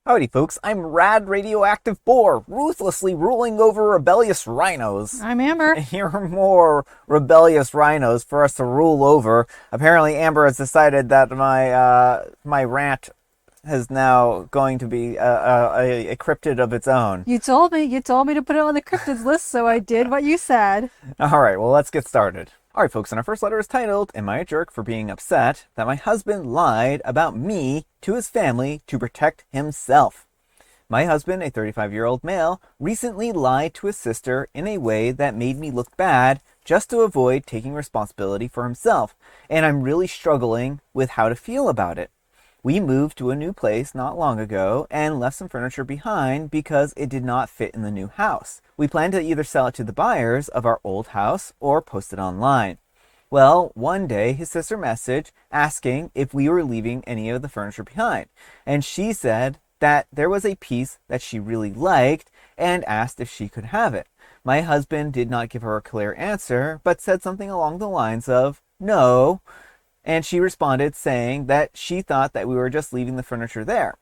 Howdy folks, I'm Rad Radioactive 4, ruthlessly ruling over rebellious rhinos. I'm Amber. Here are more rebellious rhinos for us to rule over. Apparently Amber has decided that my rant is now going to be a cryptid of its own. You told me to put it on the cryptids list, so I did what you said. Alright, well let's get started. Alright folks, and our first letter is titled, Am I a Jerk for Being Upset That My Husband Lied About Me to His Family to Protect Himself? My husband, a 35-year-old male, recently lied to his sister in a way that made me look bad just to avoid taking responsibility for himself, and I'm really struggling with how to feel about it. We moved to a new place not long ago and left some furniture behind because it did not fit in the new house. We plan to either sell it to the buyers of our old house or post it online. Well, one day his sister messaged asking if we were leaving any of the furniture behind, and she said that there was a piece that she really liked and asked if she could have it. My husband did not give her a clear answer, but said something along the lines of, no. And she responded saying that she thought that we were just leaving the furniture there.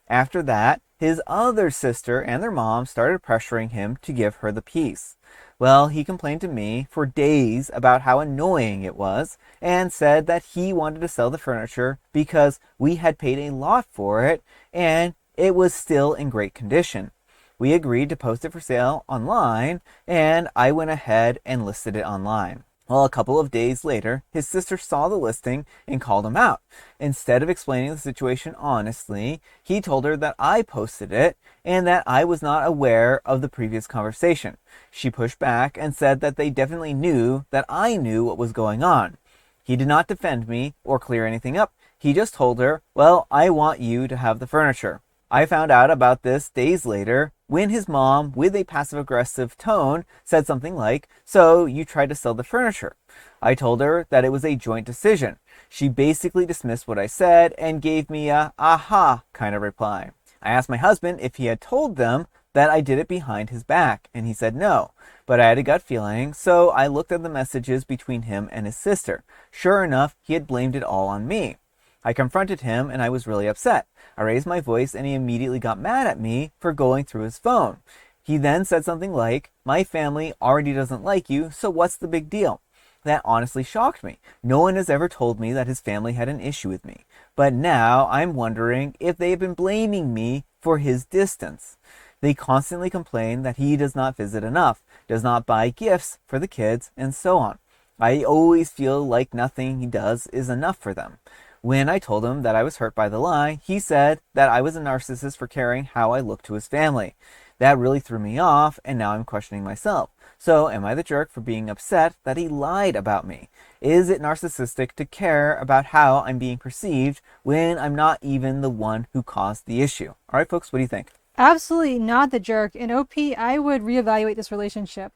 After that, his other sister and their mom started pressuring him to give her the piece. Well, he complained to me for days about how annoying it was and said that he wanted to sell the furniture because we had paid a lot for it and it was still in great condition. We agreed to post it for sale online and I went ahead and listed it online. Well, a couple of days later, his sister saw the listing and called him out. Instead of explaining the situation honestly, he told her that I posted it and that I was not aware of the previous conversation. She pushed back and said that they definitely knew that I knew what was going on. He did not defend me or clear anything up. He just told her, well, I want you to have the furniture. I found out about this days later when his mom, with a passive-aggressive tone, said something like, so you tried to sell the furniture. I told her that it was a joint decision. She basically dismissed what I said and gave me a aha kind of reply. I asked my husband if he had told them that I did it behind his back, and he said no. But I had a gut feeling, so I looked at the messages between him and his sister. Sure enough, he had blamed it all on me. I confronted him and I was really upset. I raised my voice and he immediately got mad at me for going through his phone. He then said something like, my family already doesn't like you, so what's the big deal? That honestly shocked me. No one has ever told me that his family had an issue with me. But now I'm wondering if they have been blaming me for his distance. They constantly complain that he does not visit enough, does not buy gifts for the kids, and so on. I always feel like nothing he does is enough for them. When I told him that I was hurt by the lie, he said that I was a narcissist for caring how I looked to his family. That really threw me off, and now I'm questioning myself. So, am I the jerk for being upset that he lied about me? Is it narcissistic to care about how I'm being perceived when I'm not even the one who caused the issue? Alright folks, what do you think? Absolutely not the jerk. In OP, I would reevaluate this relationship.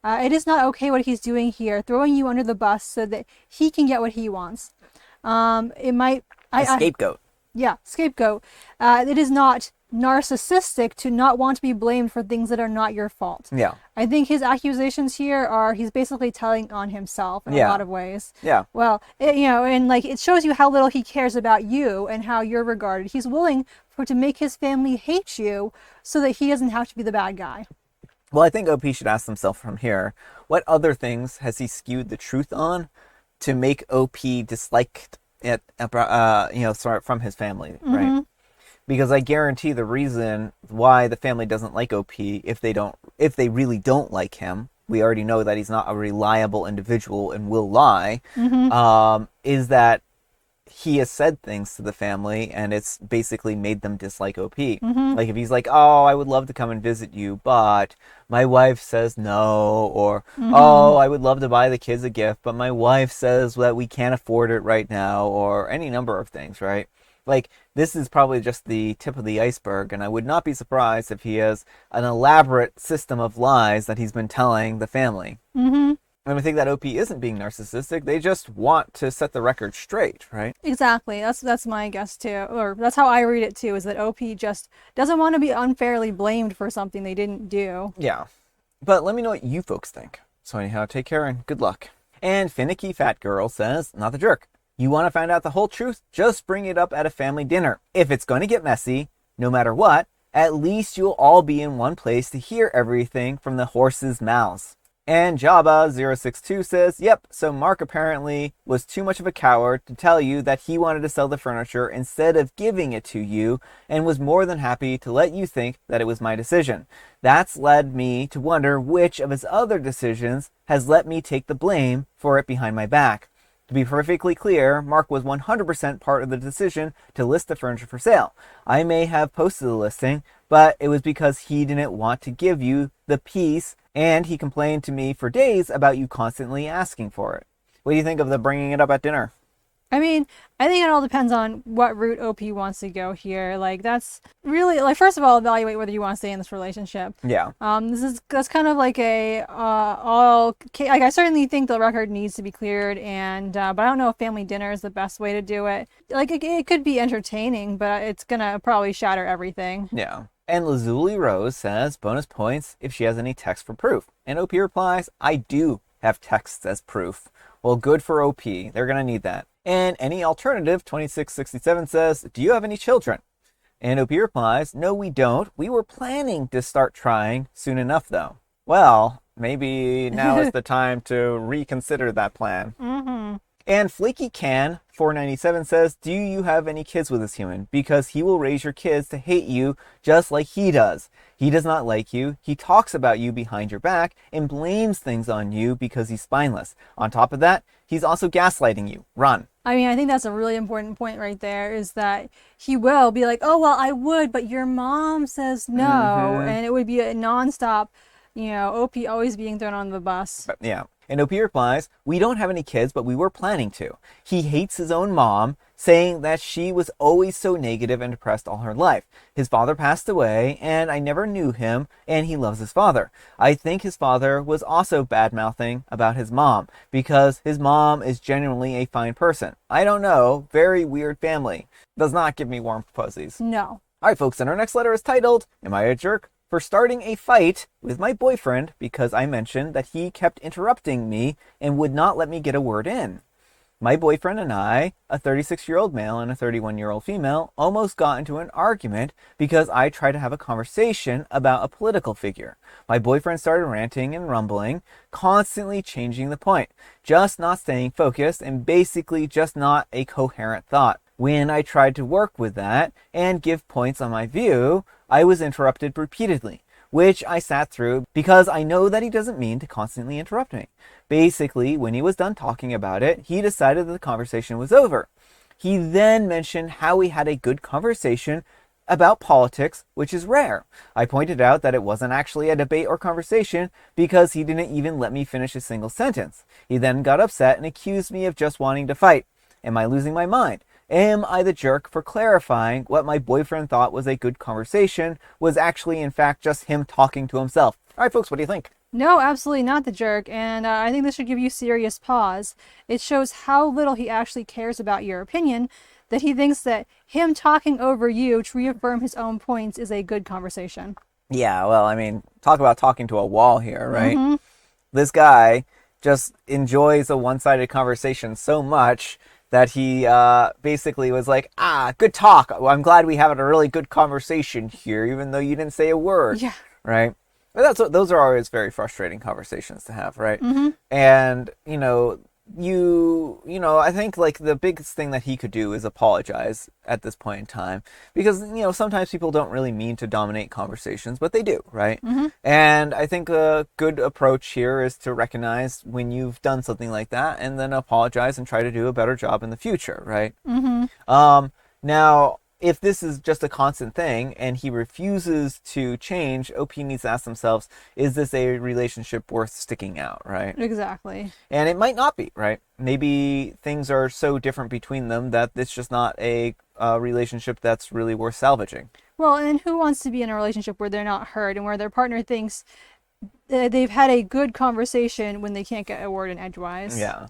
It is not okay what he's doing here, throwing you under the bus so that he can get what he wants. It might... A scapegoat. Scapegoat. It is not narcissistic to not want to be blamed for things that are not your fault. Yeah. I think his accusations here are, he's basically telling on himself in a lot of ways. Yeah. Well, it shows you how little he cares about you and how you're regarded. He's willing to make his family hate you so that he doesn't have to be the bad guy. Well, I think OP should ask himself from here, what other things has he skewed the truth on to make OP disliked it, from his family, right? Mm-hmm. Because I guarantee the reason why the family doesn't like OP, if they really don't like him, we already know that he's not a reliable individual and will lie, is that he has said things to the family and it's basically made them dislike OP. Like if he's like, oh, I would love to come and visit you, but my wife says no, or oh, I would love to buy the kids a gift, but my wife says that we can't afford it right now, or any number of things, right? Like, this is probably just the tip of the iceberg, and I would not be surprised if he has an elaborate system of lies that he's been telling the family. And I think that OP isn't being narcissistic. They just want to set the record straight, right? Exactly. That's my guess too. Or that's how I read it too, is that OP just doesn't want to be unfairly blamed for something they didn't do. Yeah. But let me know what you folks think. So anyhow, take care and good luck. And Finicky Fat Girl says, not the jerk. You want to find out the whole truth? Just bring it up at a family dinner. If it's going to get messy, no matter what, at least you'll all be in one place to hear everything from the horse's mouths. And Jabba062 says, yep, so Mark apparently was too much of a coward to tell you that he wanted to sell the furniture instead of giving it to you, and was more than happy to let you think that it was my decision. That's led me to wonder which of his other decisions has let me take the blame for it behind my back. To be perfectly clear, Mark was 100% part of the decision to list the furniture for sale. I may have posted the listing, but it was because he didn't want to give you the piece, and he complained to me for days about you constantly asking for it. What do you think of the bringing it up at dinner? I mean, I think it all depends on what route OP wants to go here. Like, that's really, like, first of all, evaluate whether you want to stay in this relationship. Yeah. That's kind of like like, I certainly think the record needs to be cleared, and but I don't know if family dinner is the best way to do it. Like, it could be entertaining, but it's gonna probably shatter everything. Yeah. And Lazuli Rose says, bonus points if she has any text for proof. And OP replies, I do have texts as proof. Well, good for OP. They're going to need that. And any alternative, 2667 says, do you have any children? And OP replies, no, we don't. We were planning to start trying soon enough, though. Well, maybe now is the time to reconsider that plan. Mm-hmm. And Flaky Can 497 says, do you have any kids with this human? Because he will raise your kids to hate you just like he does. He does not like you. He talks about you behind your back and blames things on you because he's spineless. On top of that, he's also gaslighting you. Run. I mean, I think that's a really important point right there, is that he will be like, oh, well, I would, but your mom says no. Mm-hmm. And it would be a nonstop, OP always being thrown on the bus. But, yeah. And OP replies, we don't have any kids, but we were planning to. He hates his own mom, saying that she was always so negative and depressed all her life. His father passed away, and I never knew him, and he loves his father. I think his father was also bad-mouthing about his mom, because his mom is genuinely a fine person. I don't know. Very weird family. Does not give me warm fuzzies. No. All right, folks, and our next letter is titled, Am I a Jerk for Starting a Fight with My Boyfriend because I mentioned that he kept interrupting me and would not let me get a word in? My boyfriend and I, a 36-year-old male and a 31-year-old female, almost got into an argument because I tried to have a conversation about a political figure. My boyfriend started ranting and rumbling, constantly changing the point, just not staying focused, and basically just not a coherent thought. When I tried to work with that and give points on my view, I was interrupted repeatedly, which I sat through because I know that he doesn't mean to constantly interrupt me. Basically, when he was done talking about it, he decided that the conversation was over. He then mentioned how we had a good conversation about politics, which is rare. I pointed out that it wasn't actually a debate or conversation because he didn't even let me finish a single sentence. He then got upset and accused me of just wanting to fight. Am I losing my mind? Am I the jerk for clarifying what my boyfriend thought was a good conversation was actually in fact just him talking to himself? All right, folks, what do you think? No, absolutely not the jerk, and I think this should give you serious pause. It shows how little he actually cares about your opinion, that he thinks that him talking over you to reaffirm his own points is a good conversation. Yeah, well, I mean, talk about talking to a wall here, right? Mm-hmm. This guy just enjoys a one-sided conversation so much that he basically was like, good talk. Well, I'm glad we had a really good conversation here, even though you didn't say a word. Yeah. Right? But those are always very frustrating conversations to have, right? Mm-hmm. And, I think like the biggest thing that he could do is apologize at this point in time because, sometimes people don't really mean to dominate conversations, but they do, right? Mm-hmm. And I think a good approach here is to recognize when you've done something like that and then apologize and try to do a better job in the future, right? Mm-hmm. Now, if this is just a constant thing and he refuses to change, OP needs to ask themselves, is this a relationship worth sticking out, right? Exactly. And it might not be, right? Maybe things are so different between them that it's just not a relationship that's really worth salvaging. Well, and who wants to be in a relationship where they're not heard and where their partner thinks they've had a good conversation when they can't get a word in edgewise? Yeah.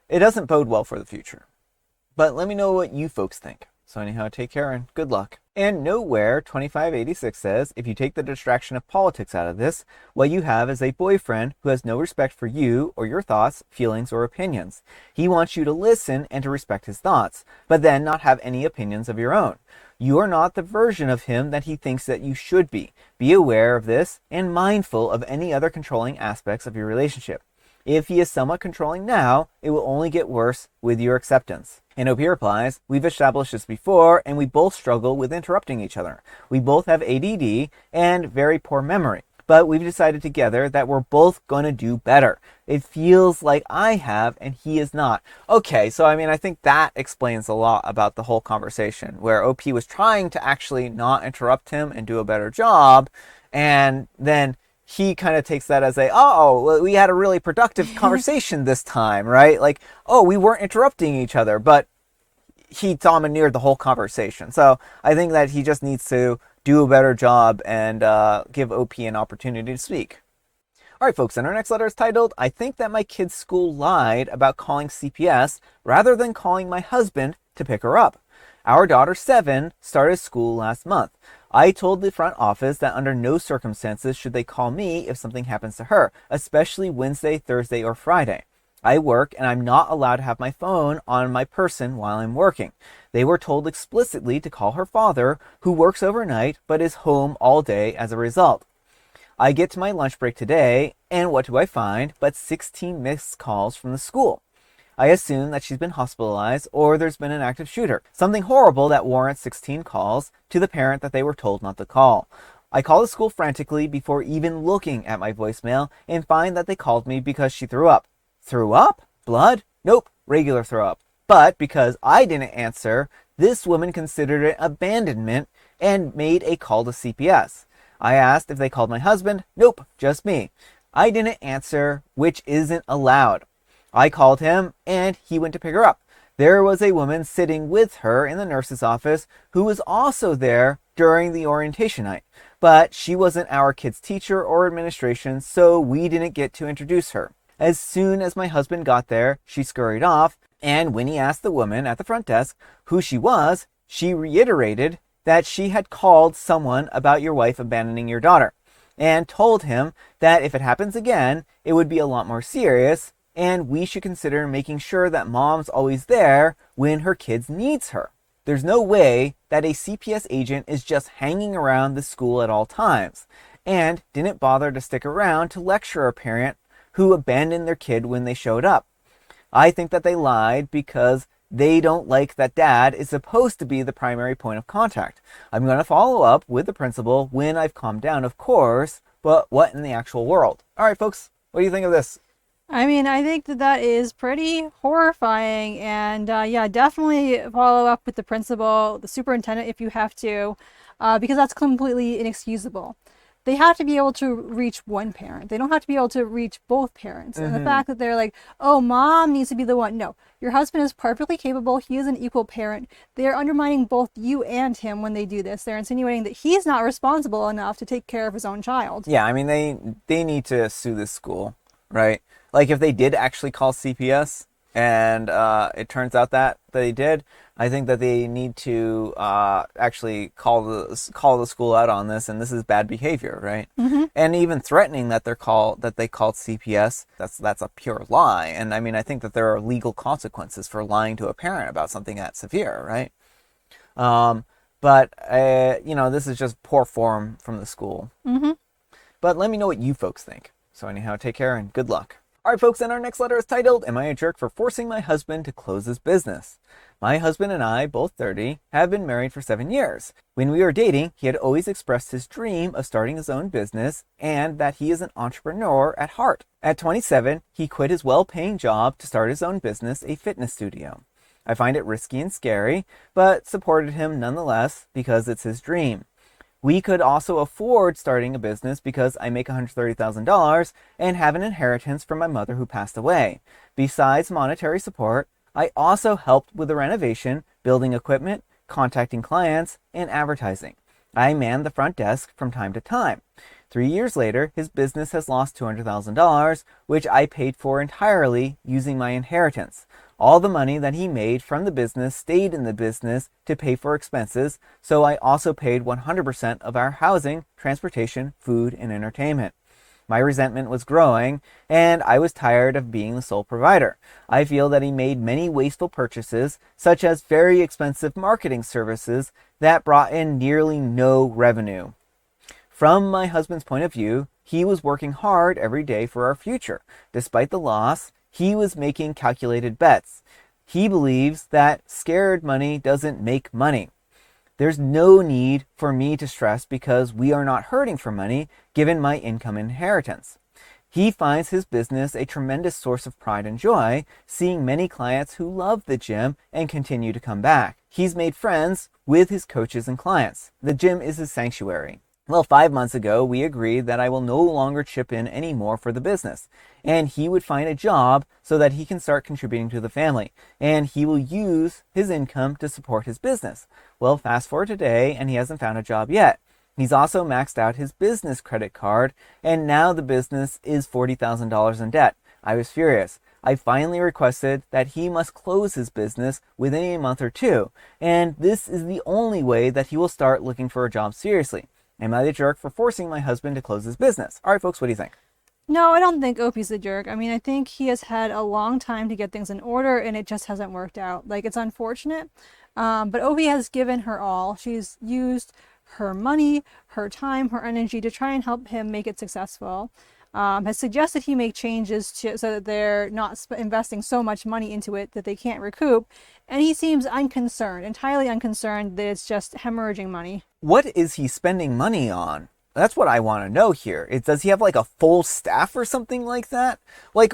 It doesn't bode well for the future. But let me know what you folks think. So anyhow, take care and good luck. And Nowhere 2586 says, if you take the distraction of politics out of this, what you have is a boyfriend who has no respect for you or your thoughts, feelings, or opinions. He wants you to listen and to respect his thoughts, but then not have any opinions of your own. You are not the version of him that he thinks that you should be. Be aware of this and mindful of any other controlling aspects of your relationship. If he is somewhat controlling now, it will only get worse with your acceptance. And OP replies, we've established this before and we both struggle with interrupting each other. We both have ADD and very poor memory. But we've decided together that we're both going to do better. It feels like I have and he is not. Okay, so I think that explains a lot about the whole conversation, where OP was trying to actually not interrupt him and do a better job, and then he kind of takes that as we had a really productive conversation this time, right? Like, we weren't interrupting each other, but he domineered the whole conversation. So I think that he just needs to do a better job and give OP an opportunity to speak. All right, folks, and our next letter is titled, I think that my kid's school lied about calling CPS rather than calling my husband to pick her up. Our daughter, 7, started school last month. I told the front office that under no circumstances should they call me if something happens to her, especially Wednesday, Thursday, or Friday. I work and I'm not allowed to have my phone on my person while I'm working. They were told explicitly to call her father, who works overnight but is home all day as a result. I get to my lunch break today, and what do I find but 16 missed calls from the school. I assume that she's been hospitalized or there's been an active shooter. Something horrible that warrants 16 calls to the parent that they were told not to call. I call the school frantically before even looking at my voicemail and find that they called me because she threw up. Threw up? Blood? Nope, regular throw up. But because I didn't answer, this woman considered it abandonment and made a call to CPS. I asked if they called my husband. Nope, just me. I didn't answer, which isn't allowed. I called him and he went to pick her up. There was a woman sitting with her in the nurse's office who was also there during the orientation night, but she wasn't our kid's teacher or administration, so we didn't get to introduce her. As soon as my husband got there, she scurried off, and when he asked the woman at the front desk who she was, she reiterated that she had called someone about your wife abandoning your daughter, and told him that if it happens again, it would be a lot more serious, and we should consider making sure that mom's always there when her kids needs her. There's no way that a CPS agent is just hanging around the school at all times, and didn't bother to stick around to lecture a parent who abandoned their kid when they showed up. I think that they lied because they don't like that dad is supposed to be the primary point of contact. I'm going to follow up with the principal when I've calmed down, of course, but what in the actual world? All right, folks, what do you think of this? I think that is pretty horrifying, and definitely follow up with the principal, the superintendent if you have to, because that's completely inexcusable. They have to be able to reach one parent. They don't have to be able to reach both parents. And the fact that they're like, mom needs to be the one. No, your husband is perfectly capable. He is an equal parent. They're undermining both you and him when they do this. They're insinuating that he's not responsible enough to take care of his own child. Yeah, they need to sue this school, right? Like if they did actually call CPS and it turns out that they did, I think that they need to actually call the school out on this, and this is bad behavior, right? And even threatening that they called CPS, that's a pure lie. And I think that there are legal consequences for lying to a parent about something that severe, right? But this is just poor form from the school. But let me know what you folks think. So anyhow, take care and good luck. All right, folks, and our next letter is titled, Am I a Jerk for Forcing My Husband to Close His Business? My husband and I, both 30, have been married for 7 years. When we were dating, he had always expressed his dream of starting his own business and that he is an entrepreneur at heart. At 27, he quit his well-paying job to start his own business, a fitness studio. I find it risky and scary, but supported him nonetheless because it's his dream. We could also afford starting a business because I make $130,000 and have an inheritance from my mother who passed away. Besides monetary support, I also helped with the renovation, building equipment, contacting clients, and advertising. I man the front desk from time to time. 3 years later, his business has lost $200,000, which I paid for entirely using my inheritance. All the money that he made from the business stayed in the business to pay for expenses, so I also paid 100% of our housing, transportation, food, and entertainment. My resentment was growing, and I was tired of being the sole provider. I feel that he made many wasteful purchases, such as very expensive marketing services that brought in nearly no revenue. From my husband's point of view, he was working hard every day for our future. Despite the loss, he was making calculated bets. He believes that scared money doesn't make money. There's no need for me to stress because we are not hurting for money given my income inheritance. He finds his business a tremendous source of pride and joy, seeing many clients who love the gym and continue to come back. He's made friends with his coaches and clients. The gym is his sanctuary. Well, 5 months ago, we agreed that I will no longer chip in anymore for the business, and he would find a job so that he can start contributing to the family, and he will use his income to support his business. Well, fast forward today, and he hasn't found a job yet. He's also maxed out his business credit card, and now the business is $40,000 in debt. I was furious. I finally requested that he must close his business within a month or two, and this is the only way that he will start looking for a job seriously. Am I the jerk for forcing my husband to close his business? All right, folks, what do you think? No, I don't think Opie's the jerk. I mean, I think he has had a long time to get things in order, and it just hasn't worked out. Like, it's unfortunate, but Opie has given her all. She's used her money, her time, her energy to try and help him make it successful. Has suggested he make changes so that they're not investing so much money into it that they can't recoup. And he seems unconcerned, entirely unconcerned that it's just hemorrhaging money. What is he spending money on? That's what I want to know here. Does he have like a full staff or something like that? Like,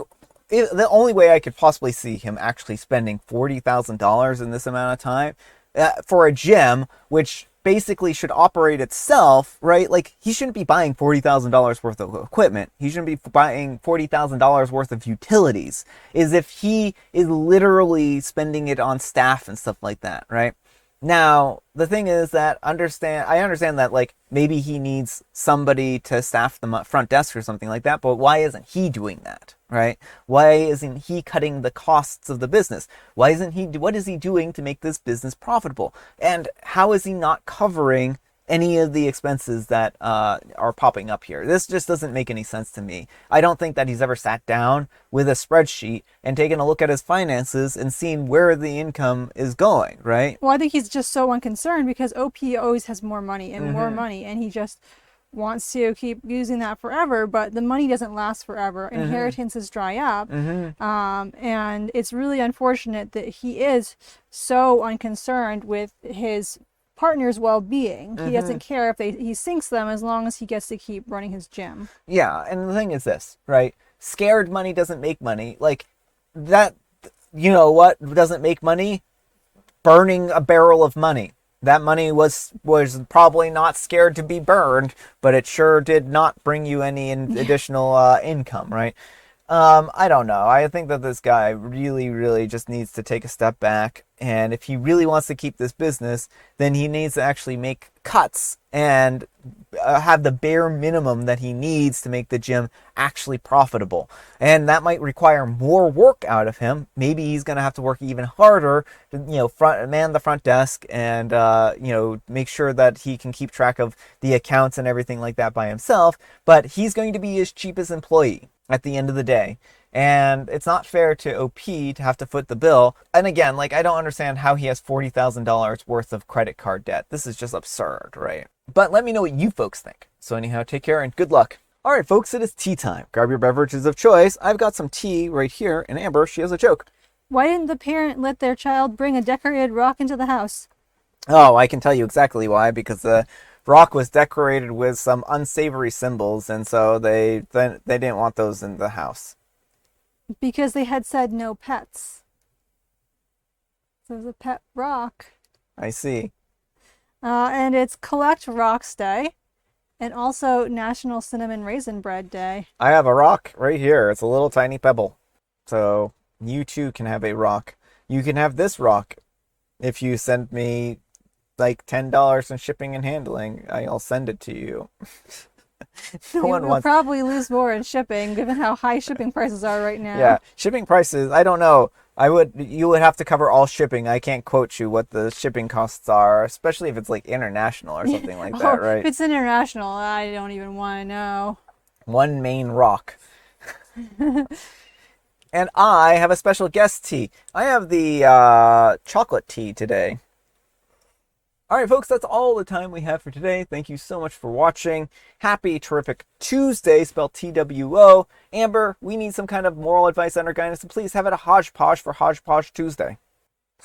the only way I could possibly see him actually spending $40,000 in this amount of time for a gym, which basically should operate itself, right? Like, he shouldn't be buying $40,000 worth of equipment. He shouldn't be buying $40,000 worth of utilities. Is if he is literally spending it on staff and stuff like that, right? Now, the thing is that I understand that, like, maybe he needs somebody to staff the front desk or something like that, but why isn't he doing that, right? Why isn't he cutting the costs of the business? What is he doing to make this business profitable? And how is he not covering any of the expenses that are popping up here? This just doesn't make any sense to me. I don't think that he's ever sat down with a spreadsheet and taken a look at his finances and seen where the income is going, right? Well, I think he's just so unconcerned because OP always has more money and more money, and he just wants to keep using that forever, but the money doesn't last forever. Inheritances dry up. And it's really unfortunate that he is so unconcerned with his partner's well-being. He doesn't care if he sinks them as long as he gets to keep running his gym. Yeah, and the thing is this, right? Scared money doesn't make money. Like, that, you know what doesn't make money? Burning a barrel of money. That money was probably not scared to be burned, but it sure did not bring you any additional income, right? I don't know. I think that this guy really, really just needs to take a step back. And if he really wants to keep this business, then he needs to actually make cuts and have the bare minimum that he needs to make the gym actually profitable. And that might require more work out of him. Maybe he's going to have to work even harder to, man the front desk and, make sure that he can keep track of the accounts and everything like that by himself. But he's going to be his cheapest employee at the end of the day. And it's not fair to OP to have to foot the bill. And again, like, I don't understand how he has $40,000 worth of credit card debt. This is just absurd, right? But let me know what you folks think. So anyhow, take care and good luck. All right, folks, it is tea time. Grab your beverages of choice. I've got some tea right here. And Amber, she has a joke. Why didn't the parent let their child bring a decorated rock into the house? Oh, I can tell you exactly why. Because the rock was decorated with some unsavory symbols, and so they didn't want those in the house. Because they had said no pets. So it was a pet rock. I see. And it's Collect Rocks Day, and also National Cinnamon Raisin Bread Day. I have a rock right here. It's a little tiny pebble. So you too can have a rock. You can have this rock if you send me like $10 in shipping and handling. I'll send it to you. You'll probably lose more in shipping, given how high shipping prices are right now. Yeah, shipping prices, I don't know. You would have to cover all shipping. I can't quote you what the shipping costs are, especially if it's like international or something like that, right? If it's international, I don't even want to know. one main rock. And I have a special guest tea. I have the chocolate tea today. Alright folks, that's all the time we have for today. Thank you so much for watching. Happy Terrific Tuesday, spelled T-W-O. Amber, we need some kind of moral advice on our guidance, so please have it a hodgepodge for Hodgepodge Tuesday.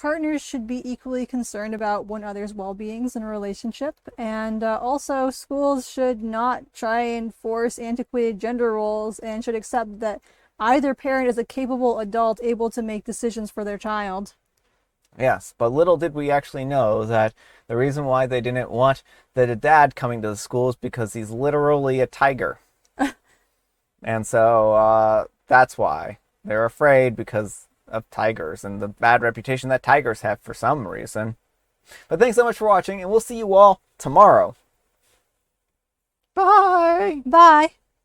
Partners should be equally concerned about one another's well-beings in a relationship, and also schools should not try and force antiquated gender roles and should accept that either parent is a capable adult able to make decisions for their child. Yes, but little did we actually know that the reason why they didn't want the dad coming to the school is because he's literally a tiger. And so that's why. They're afraid because of tigers and the bad reputation that tigers have for some reason. But thanks so much for watching, and we'll see you all tomorrow. Bye! Bye!